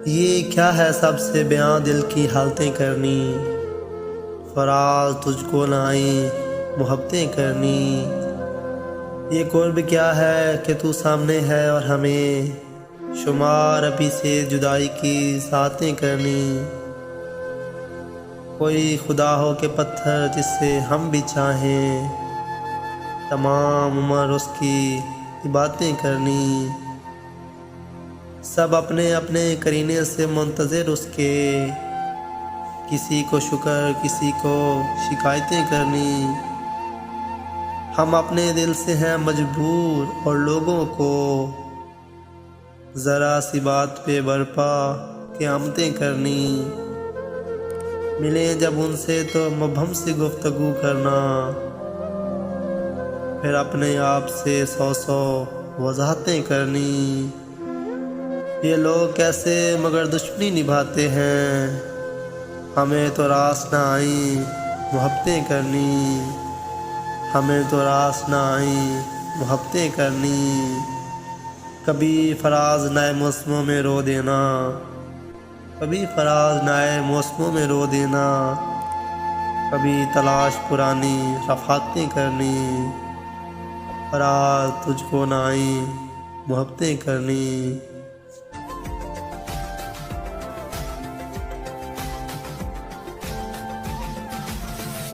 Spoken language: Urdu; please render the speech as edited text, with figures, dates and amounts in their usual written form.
یہ کیا ہے سب سے بیاں دل کی حالتیں کرنی، فراز تجھ کو نہ آئیں محبتیں کرنی۔ یہ قرب کیا ہے کہ تو سامنے ہے اور ہمیں شمار ابھی سے جدائی کی ساتیں کرنی۔ کوئی خدا ہو کہ پتھر جس سے ہم بھی چاہیں، تمام عمر اس کی باتیں کرنی۔ سب اپنے اپنے کرینے سے منتظر اس کے، کسی کو شکر کسی کو شکایتیں کرنی۔ ہم اپنے دل سے ہیں مجبور اور لوگوں کو ذرا سی بات پہ برپا قیامتیں کرنی۔ ملیں جب ان سے تو مبہم سے گفتگو کرنا، پھر اپنے آپ سے سو وضاحتیں کرنی۔ یہ لوگ کیسے مگر دشمنی نبھاتے ہیں، ہمیں تو راس نہ آئیں محبتیں کرنی۔ ہمیں تو راس نہ آئیں محبتیں کرنی۔ کبھی فراز نئے موسموں میں رو دینا، کبھی فراز نئے موسموں میں رو دینا، کبھی تلاش پرانی رفاقتیں کرنی۔ فراز تجھ کو نہ آئیں محبتیں کرنی۔